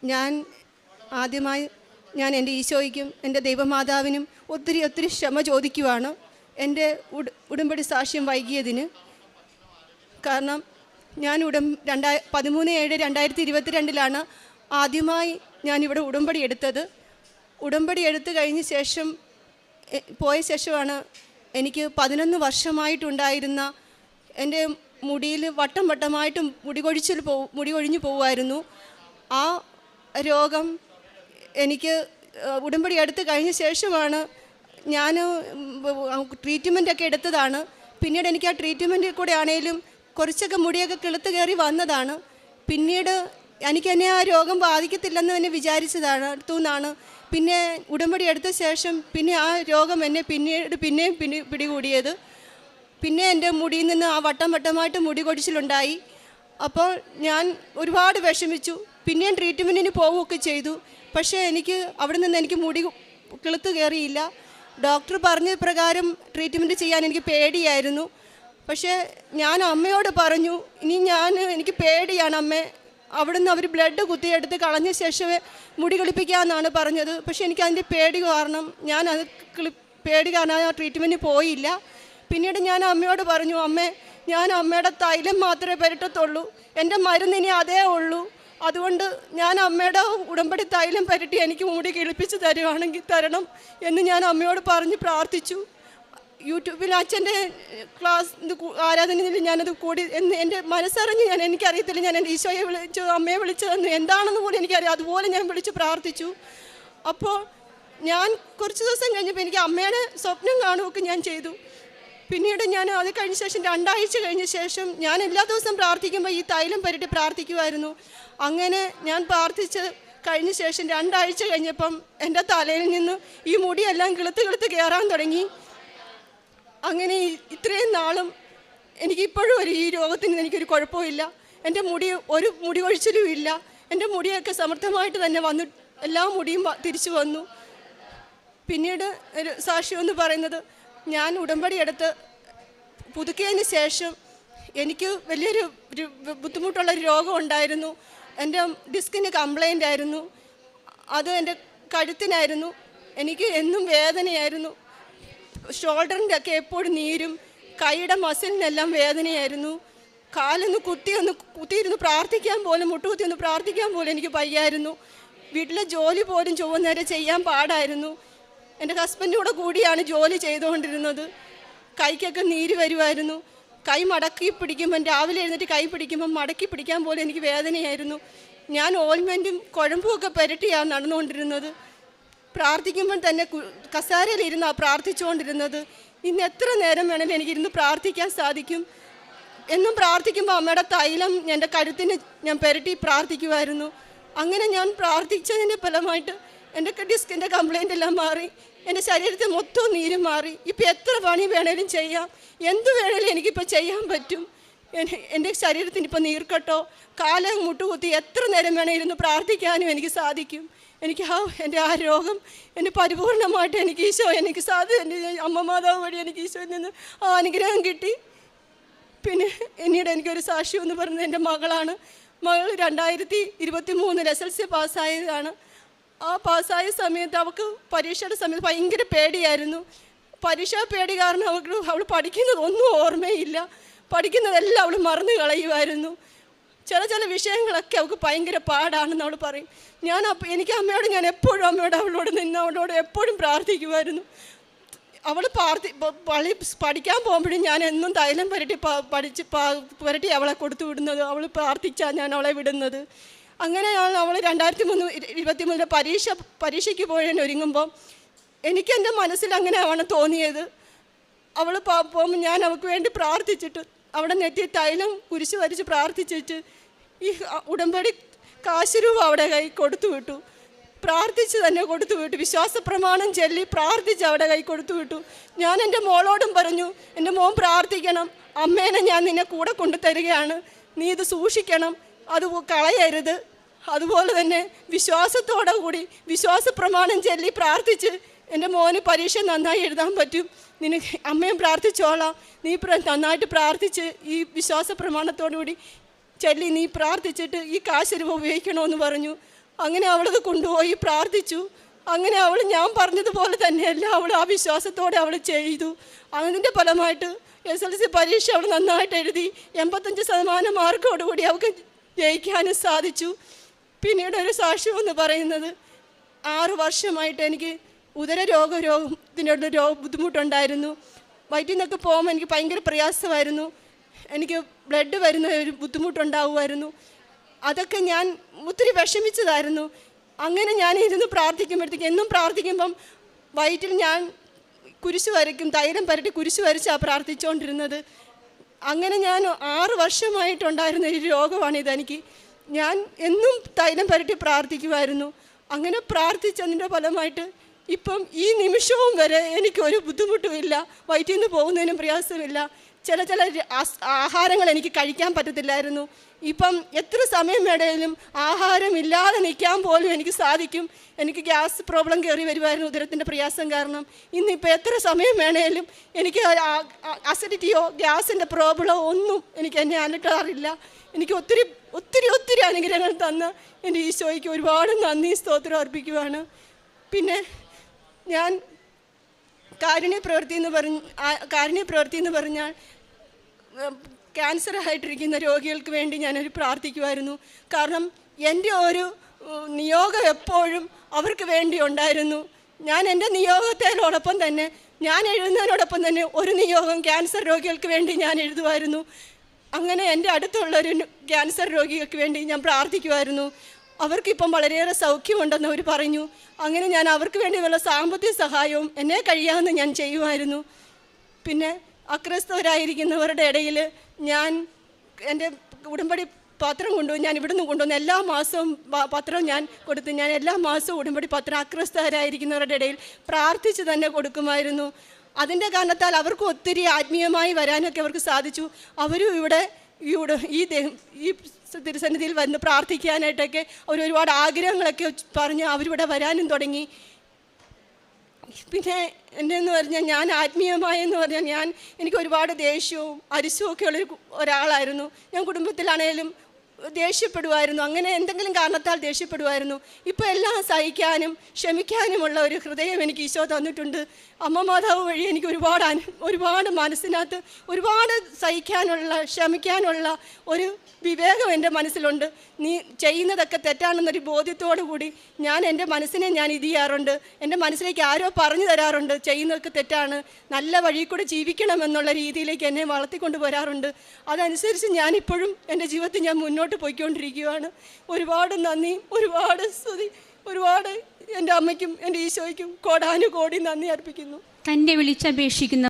ഞാൻ ആദ്യമായി എൻ്റെ ഈശോയ്ക്കും എൻ്റെ ദൈവമാതാവിനും ഒത്തിരി ക്ഷമ ചോദിക്കുവാണ് എൻ്റെ ഉടമ്പടി വൈകിയതിന്. കാരണം ഞാൻ 13/7/2022 ആദ്യമായി ഞാനിവിടെ ഉടമ്പടി എടുത്തത്. ഉടമ്പടി എടുത്തു കഴിഞ്ഞ ശേഷം പോയ ശേഷമാണ് എനിക്ക് 11 വർഷമായിട്ടുണ്ടായിരുന്ന എൻ്റെ മുടിയിൽ വട്ടമായിട്ട് മുടി കൊഴിഞ്ഞു പോവുമായിരുന്നു. ആ രോഗം എനിക്ക് ഉടമ്പടി എടുത്ത് കഴിഞ്ഞ ശേഷമാണ് ഞാൻ ട്രീറ്റ്മെൻറ്റൊക്കെ എടുത്തതാണ്. പിന്നീട് എനിക്ക് ആ ട്രീറ്റ്മെൻറ്റിൽ കൂടെ ആണെങ്കിലും കുറച്ചൊക്കെ മുടിയൊക്കെ കിളുത്ത് കയറി വന്നതാണ്. പിന്നീട് എനിക്ക് തന്നെ ആ രോഗം ബാധിക്കത്തില്ലെന്ന് തന്നെ വിചാരിച്ചതാണ്. പിന്നെ ഉടമ്പടി എടുത്ത ശേഷം പിന്നെ ആ രോഗം എന്നെ പിന്നെയും പിടികൂടിയത്. പിന്നെ എൻ്റെ മുടിയിൽ നിന്ന് ആ വട്ടമായിട്ട് മുടി കൊഴിച്ചിലുണ്ടായി. അപ്പോൾ ഞാൻ ഒരുപാട് വിഷമിച്ചു. പിന്നെയും ട്രീറ്റ്മെൻറ്റിന് പോവുകയൊക്കെ ചെയ്തു. പക്ഷേ അവിടെ നിന്ന് എനിക്ക് മുടി കിളുത്ത് കയറിയില്ല. ഡോക്ടർ പറഞ്ഞ പ്രകാരം ട്രീറ്റ്മെൻറ്റ് ചെയ്യാൻ എനിക്ക് പേടിയായിരുന്നു. പക്ഷേ ഞാൻ അമ്മയോട് പറഞ്ഞു, എനിക്ക് പേടിയാണ് അമ്മേ, അവിടുന്ന് അവർ ബ്ലഡ് കുത്തിയെടുത്ത് കളഞ്ഞ ശേഷമേ മുടി കിളിപ്പിക്കാമെന്നാണ് പറഞ്ഞത്. പക്ഷേ എനിക്കതിൻ്റെ പേടി കാരണം ആ ട്രീറ്റ്മെൻറ്റിന് പോയില്ല. പിന്നീട് ഞാൻ അമ്മയോട് പറഞ്ഞു, അമ്മേ, ഞാൻ അമ്മയുടെ തൈലം മാത്രമേ പുരട്ടത്തുള്ളൂ, എൻ്റെ മരുന്ന് ഇനി അതേ ഉള്ളൂ. അതുകൊണ്ട് ഞാൻ അമ്മയുടെ ഉടമ്പടി തൈലം പുരട്ടി എനിക്ക് മുടി കിളിപ്പിച്ച് തരണം എന്ന് ഞാൻ അമ്മയോട് പറഞ്ഞ് പ്രാർത്ഥിച്ചു. യൂട്യൂബിൽ അച്ഛൻ്റെ ആരാധനയിൽ ഞാനത് കൂടി എന്ന് എൻ്റെ മനസ്സറിഞ്ഞ് എനിക്കറിയത്തില്ല, ഞാൻ എൻ്റെ ഈശോയെ വിളിച്ചു, അമ്മയെ വിളിച്ചതെന്ന് എന്താണെന്ന് പോലും എനിക്കറിയാം. അതുപോലെ ഞാൻ വിളിച്ച് പ്രാർത്ഥിച്ചു. അപ്പോൾ ഞാൻ കുറച്ച് ദിവസം കഴിഞ്ഞപ്പോൾ എനിക്ക് അമ്മയുടെ സ്വപ്നം കാണുകയൊക്കെ ഞാൻ ചെയ്തു. പിന്നീട് ഞാൻ അത് കഴിഞ്ഞ ശേഷം 2 ആഴ്ച കഴിഞ്ഞ ശേഷം ഞാൻ എല്ലാ ദിവസവും പ്രാർത്ഥിക്കുമ്പോൾ ഈ തൈലം പുരട്ടി പ്രാർത്ഥിക്കുമായിരുന്നു. അങ്ങനെ ഞാൻ പ്രാർത്ഥിച്ച് കഴിഞ്ഞ ശേഷം 2 ആഴ്ച കഴിഞ്ഞപ്പം എൻ്റെ തലയിൽ നിന്ന് ഈ മുടിയെല്ലാം കിളുത്ത് കയറാൻ തുടങ്ങി. അങ്ങനെ ഇത്രയും നാളും എനിക്കിപ്പോഴും ഈ രോഗത്തിന് എനിക്കൊരു കുഴപ്പമില്ല. എൻ്റെ ഒരു മുടി കൊഴിച്ചിലും ഇല്ല. എൻ്റെ മുടിയൊക്കെ സമൃദ്ധമായിട്ട് തന്നെ വന്നു, എല്ലാ മുടിയും തിരിച്ചു വന്നു. പിന്നീട് ഒരു സാക്ഷ്യമെന്ന് പറയുന്നത്, ഞാൻ ഉടമ്പടി എടുത്ത് പുതുക്കിയതിന് ശേഷം എനിക്ക് വലിയൊരു ബുദ്ധിമുട്ടുള്ളൊരു രോഗം ഉണ്ടായിരുന്നു. എൻ്റെ ഡിസ്കിന് കംപ്ലൈൻ്റ് ആയിരുന്നു. അത് എൻ്റെ കഴുത്തിനായിരുന്നു. എനിക്ക് എന്നും വേദനയായിരുന്നു. ഷോൾഡറിൻ്റെ ഒക്കെ എപ്പോഴും നീരും, കൈയുടെ മസിലിനെല്ലാം വേദനയായിരുന്നു. കുത്തിയിരുന്ന് പ്രാർത്ഥിക്കാൻ പോലും, മുട്ടുകുത്തി പ്രാർത്ഥിക്കാൻ പോലും എനിക്ക് വയ്യായിരുന്നു. വീട്ടിലെ ജോലി പോലും ചൊവ്വന്നേരം ചെയ്യാൻ പാടായിരുന്നു. എൻ്റെ ഹസ്ബൻഡിൻ്റെ കൂടിയാണ് ജോലി ചെയ്തുകൊണ്ടിരുന്നത്. കൈക്കൊക്കെ നീര് വരുമായിരുന്നു. കൈ മടക്കി പിടിക്കുമ്പം, രാവിലെ എഴുന്നേറ്റ് കൈ പിടിക്കുമ്പം മടക്കി പിടിക്കാൻ പോലും എനിക്ക് വേദനയായിരുന്നു. ഞാൻ ഓയിൻമെൻറ്റും കുഴമ്പുമൊക്കെ പുരട്ടിയാണ് നടന്നുകൊണ്ടിരുന്നത്. പ്രാർത്ഥിക്കുമ്പോൾ തന്നെ കസേരയിലിരുന്നാണ് പ്രാർത്ഥിച്ചുകൊണ്ടിരുന്നത്. ഇന്ന് എത്ര നേരം വേണമെങ്കിലും എനിക്കിരുന്ന് പ്രാർത്ഥിക്കാൻ സാധിക്കും. എന്നും പ്രാർത്ഥിക്കുമ്പോൾ അമ്മയുടെ തൈലം എൻ്റെ കഴുത്തിന് ഞാൻ പുരട്ടി പ്രാർത്ഥിക്കുമായിരുന്നു. അങ്ങനെ ഞാൻ പ്രാർത്ഥിച്ചതിൻ്റെ ഫലമായിട്ട് എൻ്റെ ഡിസ്കിൻ്റെ കംപ്ലൈൻ്റ് എല്ലാം മാറി. എൻ്റെ ശരീരത്തിൽ മൊത്തം നീരും മാറി. ഇപ്പോൾ എത്ര പണി വേണേലും ചെയ്യാം, എന്ത് വേണേലും എനിക്കിപ്പോൾ ചെയ്യാൻ പറ്റും. എൻ്റെ ശരീരത്തിന് ഇപ്പോൾ നീർക്കെട്ടോ, കാല് മുട്ടുകുത്തി എത്ര നേരം വേണേലും പ്രാർത്ഥിക്കാനും എനിക്ക് സാധിക്കും. എൻ്റെ ആ രോഗം എന്നെ പരിപൂർണമായിട്ട് എനിക്ക് ഈശോ എൻ്റെ അമ്മ മാതാവ് വഴി എനിക്ക് ഈശോയിൽ നിന്ന് ആ അനുഗ്രഹം കിട്ടി. പിന്നെ പിന്നീട് എനിക്കൊരു സാക്ഷ്യം എന്ന് പറയുന്നത് എൻ്റെ മകളാണ്. മകൾ 2023 SLC പാസ്സായതാണ്. ആ പാസ്സായ സമയത്ത് അവൾക്ക് പരീക്ഷയുടെ സമയത്ത് ഭയങ്കര പേടിയായിരുന്നു. പരീക്ഷാ പേടി കാരണം അവൾ പഠിക്കുന്നതൊന്നും ഓർമ്മയില്ല. പഠിക്കുന്നതെല്ലാം അവൾ മറന്നു കളയുമായിരുന്നു. ചില വിഷയങ്ങളൊക്കെ അവൾക്ക് ഭയങ്കര പാടാണെന്ന് അവൾ പറയും. എനിക്ക് ഞാൻ എപ്പോഴും അവളോട് എപ്പോഴും പ്രാർത്ഥിക്കുമായിരുന്നു. അവൾ പഠിക്കാൻ പോകുമ്പോഴും ഞാൻ എന്നും തൈലം പുരട്ടി അവളെ കൊടുത്തു വിടുന്നത്. അവൾ പ്രാർത്ഥിച്ചാൽ ഞാൻ അവളെ വിടുന്നത്. അങ്ങനെയാണ് അവൾ 2023 പരീക്ഷയ്ക്ക് ഒരുങ്ങുമ്പോൾ എനിക്കെൻ്റെ മനസ്സിൽ അങ്ങനെയാണ് തോന്നിയത്. അവൾ പോകുമ്പോൾ ഞാൻ അവൾക്ക് വേണ്ടി പ്രാർത്ഥിച്ചിട്ട് അവിടെ നെറ്റി തൈലം കുരിശ് വരച്ച് പ്രാർത്ഥിച്ചിട്ട് ഈ ഉടമ്പടി കാശ് രൂപ അവിടെ കൈ കൊടുത്തു വിട്ടു. പ്രാർത്ഥിച്ച് തന്നെ കൊടുത്തു വിട്ടു. വിശ്വാസ പ്രമാണം ചൊല്ലി പ്രാർത്ഥിച്ച് അവിടെ കൈ കൊടുത്തു വിട്ടു. ഞാൻ എൻ്റെ മോളോടും പറഞ്ഞു, എൻ്റെ മോൻ പ്രാർത്ഥിക്കണം, അമ്മേനെ ഞാൻ നിന്നെ കൂടെ കൊണ്ടുതരികയാണ്, നീ ഇത് സൂക്ഷിക്കണം, അത് കളയരുത്. അതുപോലെ തന്നെ വിശ്വാസത്തോടെ കൂടി വിശ്വാസ പ്രമാണം ചൊല്ലി പ്രാർത്ഥിച്ച് എൻ്റെ മോന് പരീക്ഷ നന്നായി എഴുതാൻ പറ്റും, നിനക്ക് അമ്മയും പ്രാർത്ഥിച്ചോളാം, നീ നന്നായിട്ട് പ്രാർത്ഥിച്ച് ഈ വിശ്വാസ പ്രമാണത്തോടു കൂടി ചൊല്ലി നീ പ്രാർത്ഥിച്ചിട്ട് ഈ കാശ് രൂപ ഉപയോഗിക്കണമെന്ന് പറഞ്ഞു. അങ്ങനെ അവളത് കൊണ്ടുപോയി പ്രാർത്ഥിച്ചു. അങ്ങനെ അവൾ ഞാൻ പറഞ്ഞതുപോലെ തന്നെയല്ല, അവൾ ആ വിശ്വാസത്തോടെ അവൾ ചെയ്തു. അതിൻ്റെ ഫലമായിട്ട് SLC പരീക്ഷ അവൾ നന്നായിട്ട് എഴുതി 85% മാർക്കോടുകൂടി അവൾക്ക് ജയിക്കാനും സാധിച്ചു. പിന്നീട് ഒരു സാക്ഷ്യം എന്ന് പറയുന്നത്, 6 വർഷമായിട്ട് എനിക്ക് ഉദരരോഗത്തിനുള്ള ബുദ്ധിമുട്ടുണ്ടായിരുന്നു. വയറ്റിൽ നിന്നൊക്കെ പോകുമ്പോൾ എനിക്ക് ഭയങ്കര പ്രയാസമായിരുന്നു. എനിക്ക് ബ്ലഡ് വരുന്ന ഒരു ബുദ്ധിമുട്ടുണ്ടാവുമായിരുന്നു. അതൊക്കെ ഞാൻ ഒത്തിരി വിഷമിച്ചതായിരുന്നു. അങ്ങനെ ഞാൻ ഇരുന്ന് പ്രാർത്ഥിക്കുമ്പോഴത്തേക്ക്, എന്നും പ്രാർത്ഥിക്കുമ്പം വയറ്റിൽ ഞാൻ കുരിശ് വരയ്ക്കും, തൈലം പരട്ടി കുരിശ് വരച്ചാണ് പ്രാർത്ഥിച്ചുകൊണ്ടിരുന്നത്. അങ്ങനെ ഞാൻ 6 വർഷമായിട്ടുണ്ടായിരുന്ന ഒരു രോഗമാണിതെനിക്ക്. ഞാൻ എന്നും തൈലം പരട്ടി പ്രാർത്ഥിക്കുമായിരുന്നു. അങ്ങനെ പ്രാർത്ഥിച്ചതിൻ്റെ ഫലമായിട്ട് ഇപ്പം ഈ നിമിഷവും വരെ എനിക്കൊരു ബുദ്ധിമുട്ടുമില്ല. വയറ്റിൽ നിന്ന് പോകുന്നതിനും പ്രയാസമില്ല. ചില ആഹാരങ്ങൾ എനിക്ക് കഴിക്കാൻ പറ്റത്തില്ലായിരുന്നു. ഇപ്പം എത്ര സമയം വേണേലും ആഹാരമില്ലാതെ നിൽക്കാൻ പോലും എനിക്ക് സാധിക്കും. എനിക്ക് ഗ്യാസ് പ്രോബ്ലം കയറി വരുമായിരുന്നു ഉദരത്തിൻ്റെ പ്രയാസം കാരണം. ഇന്നിപ്പോൾ എത്ര സമയം വേണേലും എനിക്ക് അസിഡിറ്റിയോ ഗ്യാസിൻ്റെ പ്രോബ്ലമോ ഒന്നും എനിക്ക് എന്നെ അലട്ടാറില്ല. എനിക്ക് ഒത്തിരി ഒത്തിരി ഒത്തിരി അനുഗ്രഹങ്ങൾ തന്ന എൻ്റെ ഈശോയ്ക്ക് ഒരുപാട് നന്ദി സ്തോത്രം അർപ്പിക്കുവാണ്. പിന്നെ ഞാൻ കാരുണ്യ പ്രവൃത്തി എന്ന് പറഞ്ഞാൽ ക്യാൻസർ ആയിട്ടിരിക്കുന്ന രോഗികൾക്ക് വേണ്ടി ഞാനൊരു പ്രാർത്ഥിക്കുമായിരുന്നു. കാരണം എൻ്റെ ഒരു നിയോഗം എപ്പോഴും അവർക്ക് വേണ്ടി ഉണ്ടായിരുന്നു. ഞാൻ എൻ്റെ നിയോഗത്തോടൊപ്പം തന്നെ, ഞാൻ എഴുതുന്നതിനോടൊപ്പം തന്നെ ഒരു നിയോഗം ക്യാൻസർ രോഗികൾക്ക് വേണ്ടി ഞാൻ എഴുതുമായിരുന്നു. അങ്ങനെ എൻ്റെ അടുത്തുള്ളൊരു ക്യാൻസർ രോഗികൾക്ക് വേണ്ടി ഞാൻ പ്രാർത്ഥിക്കുമായിരുന്നു. അവർക്കിപ്പം വളരെയേറെ സൗഖ്യമുണ്ടെന്ന് അവർ പറഞ്ഞു. അങ്ങനെ ഞാൻ അവർക്ക് വേണ്ടിയുള്ള സാമ്പത്തിക സഹായവും എന്നെ കഴിയാവുന്ന ഞാൻ ചെയ്യുമായിരുന്നു. പിന്നെ അക്രൈസ്തവരായിരിക്കുന്നവരുടെ ഇടയിൽ ഞാൻ എൻ്റെ ഉടമ്പടി പത്രം കൊണ്ടുപോയി, ഞാൻ ഇവിടുന്ന് കൊണ്ടുവന്ന് എല്ലാ മാസവും പത്രം ഞാൻ കൊടുത്ത്, ഞാൻ എല്ലാ മാസവും ഉടമ്പടി പത്രം അക്രൈസ്തവരായിരിക്കുന്നവരുടെ ഇടയിൽ പ്രാർത്ഥിച്ച് തന്നെ കൊടുക്കുമായിരുന്നു. അതിൻ്റെ കാരണത്താൽ അവർക്ക് ഒത്തിരി ആത്മീയമായി വരാനൊക്കെ അവർക്ക് സാധിച്ചു. അവരും ഈ തിരുസന്നിധിയിൽ വന്ന് പ്രാർത്ഥിക്കാനായിട്ടൊക്കെ അവർ ഒരുപാട് ആഗ്രഹങ്ങളൊക്കെ പറഞ്ഞ് അവരിവിടെ വരാനും തുടങ്ങി. പിന്നെ എന്നെന്ന് പറഞ്ഞാൽ ഞാൻ ആത്മീയമായെന്ന് പറഞ്ഞാൽ എനിക്ക് ഒരുപാട് ദേഷ്യവും അരിശവും ഒക്കെ ഉള്ളൊരു ഒരാളായിരുന്നു. ഞാൻ കുടുംബത്തിലാണേലും ദേഷ്യപ്പെടുമായിരുന്നു. അങ്ങനെ എന്തെങ്കിലും കാരണത്താൽ ദേഷ്യപ്പെടുമായിരുന്നു. ഇപ്പോൾ എല്ലാം സഹിക്കാനും ക്ഷമിക്കാനുമുള്ള ഒരു ഹൃദയം എനിക്ക് ഈശോ തന്നിട്ടുണ്ട്. അമ്മ മാതാവ് വഴി എനിക്ക് ഒരുപാട് മനസ്സിനകത്ത് ഒരുപാട് സഹിക്കാനുള്ള ക്ഷമിക്കാനുള്ള ഒരു വിവേകം എൻ്റെ മനസ്സിലുണ്ട്. നീ ചെയ്യുന്നതൊക്കെ തെറ്റാണെന്നൊരു ബോധ്യത്തോടു കൂടി ഞാൻ എൻ്റെ മനസ്സിനെ ഞാൻ ഇത് ചെയ്യാറുണ്ട്. എൻ്റെ മനസ്സിലേക്ക് ആരോ പറഞ്ഞു തരാറുണ്ട്, ചെയ്യുന്നതൊക്കെ തെറ്റാണ്, നല്ല വഴി കൂടെ ജീവിക്കണമെന്നുള്ള രീതിയിലേക്ക് എന്നെ വളർത്തിക്കൊണ്ട് വരാറുണ്ട്. അതനുസരിച്ച് ഞാനിപ്പോഴും എൻ്റെ ജീവിതത്തിൽ ഞാൻ മുന്നോട്ട് പോയിക്കൊണ്ടിരിക്കുകയാണ്. ഒരുപാട് നന്ദി, ഒരുപാട് സ്തുതി, ഒരുപാട് എൻ്റെ അമ്മയ്ക്കും എൻ്റെ ഈശോയ്ക്കും കോടാനുകോടി നന്ദി അർപ്പിക്കുന്നു. തന്നെ വിളിച്ചപേക്ഷിക്കുന്ന